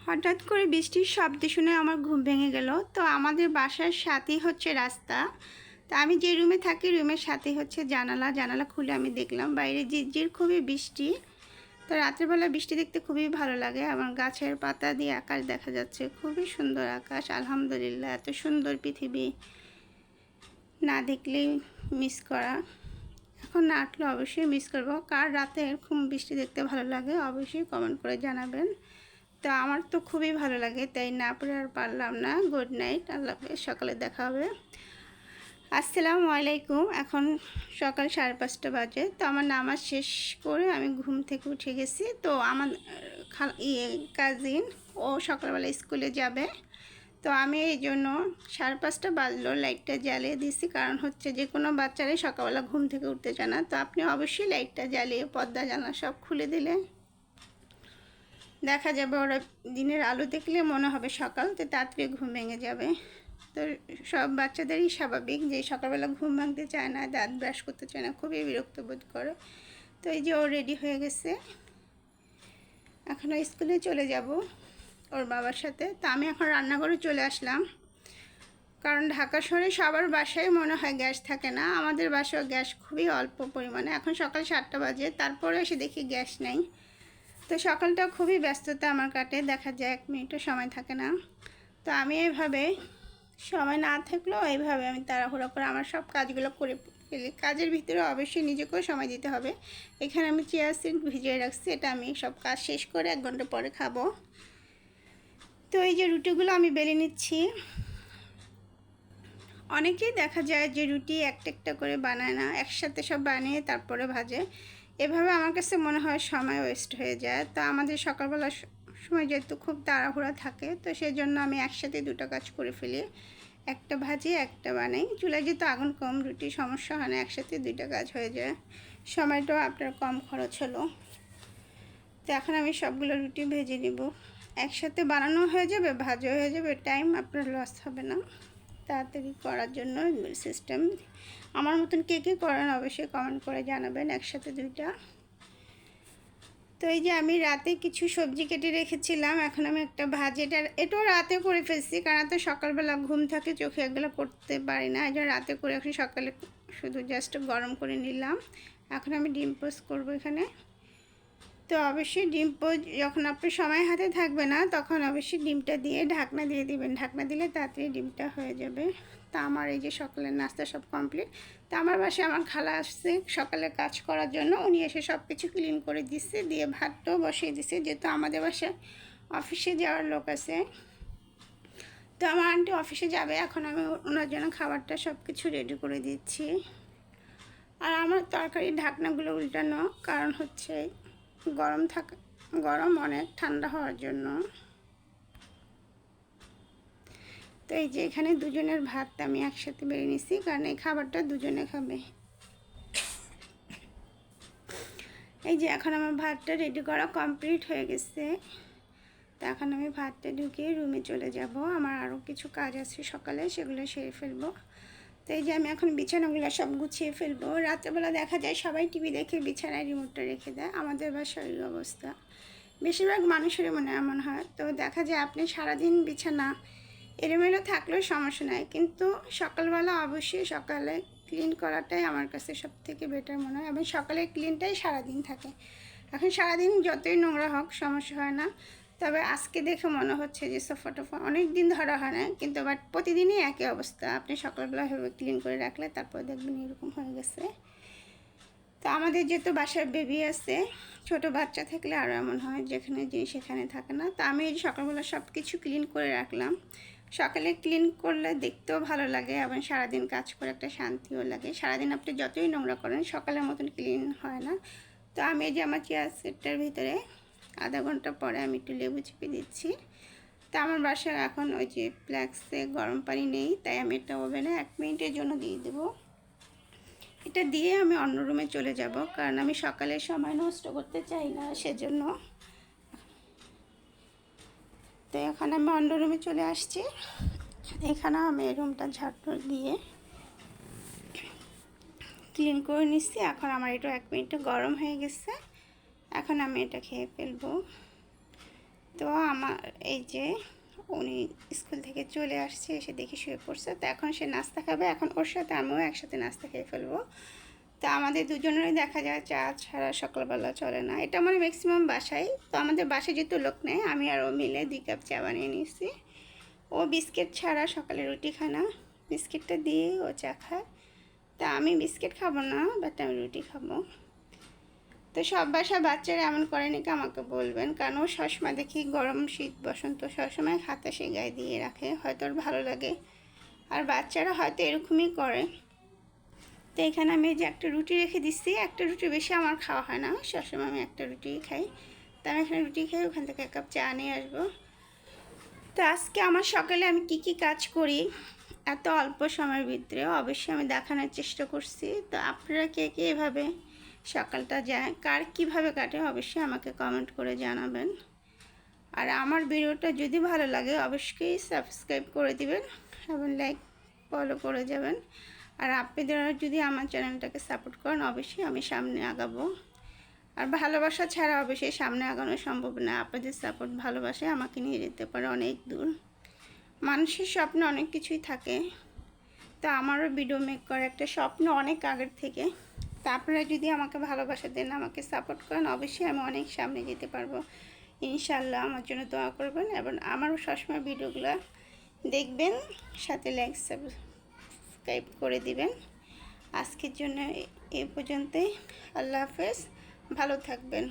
হঠাৎ করে বৃষ্টির শব্দ শুনে আমার ঘুম ভেঙে গেল। তো আমাদের বাসার সাথেই হচ্ছে রাস্তা। তো আমি যে রুমে থাকি রুমের সাথেই হচ্ছে জানালা। জানালা খুলে আমি দেখলাম বাইরে ঝিরঝির খুবই বৃষ্টি। তো রাত্রেবেলা বৃষ্টি দেখতে খুবই ভালো লাগে। আমার গাছের পাতা দিয়ে আকাশ দেখা যাচ্ছে, খুবই সুন্দর আকাশ। আলহামদুলিল্লাহ, এত সুন্দর পৃথিবী না দেখলেই মিস করা। এখন না আসলে অবশ্যই মিস করব। কার রাতে এরকম বৃষ্টি দেখতে ভালো লাগে অবশ্যই কমেন্ট করে জানাবেন। তো আমার তো খুবই ভালো লাগে, তাই না পড়ে আর পারলাম না। গুড নাইট, আল্লাহ হাফেজ, সকালে দেখা হবে। আসসালামু আলাইকুম। এখন সকাল 5:30 বাজে। তো আমার নামাজ শেষ করে আমি ঘুম থেকে উঠে গেছি। তো আমার কাজিন ও সকালবেলা স্কুলে যাবে। তো আমি এই জন্য 5:30 বাজলো লাইটটা জ্বালিয়ে দিছি, কারণ হচ্ছে যে কোনো বাচ্চারাই সকালবেলা ঘুম থেকে উঠতে চায় না। তো আপনি অবশ্যই লাইটটা জ্বালিয়ে পর্দা জানলা সব খুলে দিলে দেখা যাবে ওরা দিনের আলো দেখলে মনে হবে সকাল, তো তাড়াতাড়ি ঘুম ভেঙে যাবে। তো সব বাচ্চাদেরই স্বাভাবিক যে সকালবেলা ঘুম ভাঙতে চায় না, দাঁত ব্রাশ করতে চায় না, খুবই বিরক্ত বোধ করে। তো এই যে ও রেডি হয়ে গেছে, এখন স্কুলে চলে যাব ওর বাবার সাথে। তো আমি এখন রান্নাঘরে চলে আসলাম, কারণ ঢাকা শহরে সবার বাসায় মনে হয় গ্যাস থাকে না। আমাদের বাসায় গ্যাস খুবই অল্প পরিমাণে। এখন সকাল 7টা বাজে, তারপরে এসে দেখি গ্যাস নেই। তো সকালটা খুবই ব্যস্ততা আমার কাটে, দেখা যায় 1 মিনিটও সময় থাকে না। তো আমি এইভাবে সময় না থাকলেও এইভাবে আমি তাড়াহুড়ো করে আমার সব কাজগুলো করে ফেলি। কাজের ভিতরে অবশ্যই নিজেকেও সময় দিতে হবে। এখানে আমি চিয়া সিড ভিজিয়ে রাখছি, এটা আমি সব কাজ শেষ করে 1 ঘন্টা পরে খাবো। তো এই যে রুটিগুলো আমি বেলে নিচ্ছি। অনেকেই দেখা যায় যে রুটি একটা একটা করে বানায় না, একসাথে সব বানিয়ে তারপরে ভাজে। এভাবে আমার কাছে মনে হয় সময় ওয়েস্ট হয়ে যায়। তো আমাদের সকালবেলা সময় যেহেতু খুব তাড়াহুড়া থাকে, তো সেই জন্য আমি একসাথে দুটো কাজ করে ফেলি, একটা ভাজি একটা বানাই। চুলায় যেহেতু আগুন কম, রুটি সমস্যা হয় না, একসাথে 2টা কাজ হয়ে যায়, সময়টাও আপনার কম খরচ হলো। তো এখন আমি সবগুলো রুটি ভেজে নিব, একসাথে বানানো হয়ে যাবে, ভাজা হয়ে যাবে, টাইম আপনার লস হবে না। তাড়াতাড়ি করার জন্য সিস্টেম। আমার মতন কে কে করেন অবশ্যই কমেন্ট করে জানাবেন, একসাথে 2টা। তো এই যে আমি রাতে কিছু সবজি কেটে রেখেছিলাম, এখন আমি একটা এটাও রাতে করে ফেলছি, কারণ তো সকালবেলা ঘুম থাকে, চোখে এগুলো করতে পারি না। এই জন্য রাতে করে এখন সকালে শুধু জাস্ট গরম করে নিলাম। এখন আমি ডিম পোস্ট করবো এখানে। তো অবশ্যই ডিম পোস্ট যখন আপনার সময় হাতে থাকবে না, তখন অবশ্যই ডিমটা দিয়ে ঢাকনা দিয়ে দিবেন। ঢাকনা দিলে তাড়াতাড়ি ডিমটা হয়ে যাবে। তা আমার এই যে সকালের নাস্তা সব কমপ্লিট। তা আমার বাসায় আমার খালা আসছে সকালে কাজ করার জন্য, উনি এসে সব কিছু ক্লিন করে দিচ্ছে, দিয়ে ভাতটাও বসিয়ে দিচ্ছে, যেহেতু আমাদের বাসায় অফিসে যাওয়ার লোক আছে। তো আমার আন্টি অফিসে যাবে, এখন আমি ওনার জন্য খাবারটা সব কিছু রেডি করে দিচ্ছি। আর আমার তরকারির ঢাকনাগুলো উল্টানো, কারণ হচ্ছে গরম অনেক, ঠান্ডা হওয়ার জন্য। তো এই যে এখানে দুজনের ভাত আমি একসাথে বেড়ে নিছি, কারণ এই খাবারটা দুজনে খাবে। এই যে এখন আমার ভাতটা রেডি করা কমপ্লিট হয়ে গেছে। তো এখন আমি ভাতটা ঢুকিয়ে রুমে চলে যাব, আমার আরও কিছু কাজ আছে সকালে, সেগুলো সেরে ফেলবো। তো এই যে আমি এখন বিছানাগুলো সব গুছিয়ে ফেলবো। রাত্রেবেলা দেখা যায় সবাই টিভি দেখে বিছানায় রিমোটটা রেখে দেয়, আমাদের বাসার এই অবস্থা। বেশিরভাগ মানুষেরই মনে এমন হয়। তো দেখা যায় আপনি সারাদিন বিছানা এলোমেলো থাকলেও সমস্যা নাই, কিন্তু সকালবেলা অবশ্যই সকালে ক্লিন করাটাই আমার কাছে সবথেকে বেটার মনে হয়, এবং সকালের ক্লিনটাই সারাদিন থাকে। এখন সারাদিন যতই নোংরা হোক সমস্যা হয় না। তবে আজকে দেখে মনে হচ্ছে যে সোফা টোফা অনেক দিন ধরা হয় না, কিন্তু বাট প্রতিদিনই একই অবস্থা। আপনি সকালবেলা এভাবে ক্লিন করে রাখলে তারপর দেখবেন এরকম হয়ে গেছে। তো আমাদের যেহেতু বাসার বেবি আছে, ছোটো বাচ্চা থাকলে আরও এমন হয়, যেখানে জিনিস সেখানে থাকে না। তো আমি এই সকালবেলা সব কিছু ক্লিন করে রাখলাম। সকালে ক্লিন করলে দেখতেও ভালো লাগে, এবং সারাদিন কাজ করে একটা শান্তিও লাগে। সারাদিন আপনি যতই নোংরা করেন সকালের মতন ক্লিন হয় না। তো আমি এই যে আমার চেয়ার সেটটার ভিতরে আধা ঘন্টা পরে আমি একটু লেবু চিপে দিচ্ছি। তা আমার বাসায় এখন ওই যে ফ্ল্যাক্সে গরম পানি নেই, তাই আমি এটা ওভেনে 1 মিনিটের জন্য দিয়ে দেবো। এটা দিয়ে আমি অন্য রুমে চলে যাব, কারণ আমি সকালে সময় নষ্ট করতে চাই না, সেজন্য। তো এখন আমি অন্য রুমে চলে আসছি। এখানে আমি এই রুমটা ঝাড়ু দিয়ে ক্লিন করে নিচ্ছি। এখন আমার এটা 1 মিনিটে গরম হয়ে গেছে, এখন আমি এটা খেয়ে ফেলবো। তো আমার এই যে উনি স্কুল থেকে চলে আসছে, এসে দেখি শুয়ে পড়ছে। তো এখন সে নাস্তা খাবে, এখন ওর সাথে আমিও একসাথে নাস্তা খেয়ে ফেলবো। তো আমাদের দুজনেরই দেখা যায় চা ছাড়া সকালবেলা চলে না, এটা মানে ম্যাক্সিমাম বাসায়। তো আমাদের বাসায় যেহেতু লোক নেই, আমি আর ও মিলে 2 কাপ চা বানিয়ে নিয়েছি। ও বিস্কিট ছাড়া সকালে রুটি খায় না, বিস্কিটটা দিয়ে ও চা খায়। তা আমি বিস্কিট খাবো না, বাট আমি রুটি খাবো। তো সব বাসায় বাচ্চারা এমন করে নাকি আমাকে বলবেন, কারণ ও সবসময় দেখি গরম শীত বসন্ত সবসময় হাতে সে গায়ে দিয়ে রাখে, হয়তো ওর ভালো লাগে। আর বাচ্চারা হয়তো এরকমই করে। তো এখানে আমি যে একটা রুটি রেখে দিচ্ছি, একটা রুটি বেশি আমার খাওয়া হয় না, সবসময় আমি একটা রুটিই খাই। তো আমি এখানে রুটি খাই, ওখান থেকে 1 কাপ চা নিয়ে আসবো। তো আজকে আমার সকালে আমি কি কাজ করি এত অল্প সময়ের ভিতরে অবশ্যই আমি দেখানোর চেষ্টা করছি। তো আপনারা কে কে এভাবে সকালটা যায়, কার কীভাবে কাটে অবশ্যই আমাকে কমেন্ট করে জানাবেন। আর আমার ভিডিওটা যদি ভালো লাগে অবশ্যই সাবস্ক্রাইব করে দিবেন এবং লাইক ফলো করে যাবেন। আর আপনারা যদি আমার চ্যানেলটাকে সাপোর্ট করেন অবশ্যই আমি সামনে আগাবো। আর ভালোবাসা ছাড়া অবশ্যই সামনে আগানো সম্ভব না। আপনাদের সাপোর্ট ভালোবাসায় আমাকে নিয়ে যেতে পারে অনেক দূর। মানুষের স্বপ্ন অনেক কিছুই থাকে, তো আমারও ভিডিও মেক করার একটা স্বপ্ন অনেক আগের থেকে। তা আপনারা যদি আমাকে ভালোবাসা দেন, আমাকে সাপোর্ট করেন, অবশ্যই আমি অনেক সামনে যেতে পারবো ইনশাল্লাহ। আমার জন্য দোয়া করবেন এবং আমারও সবসময় ভিডিওগুলো দেখবেন, সাথে লাইক সাবস্ক্রাইব করে দিবেন। আজকের জন্য এ পর্যন্তই। আল্লাহ হাফেজ, ভালো থাকবেন।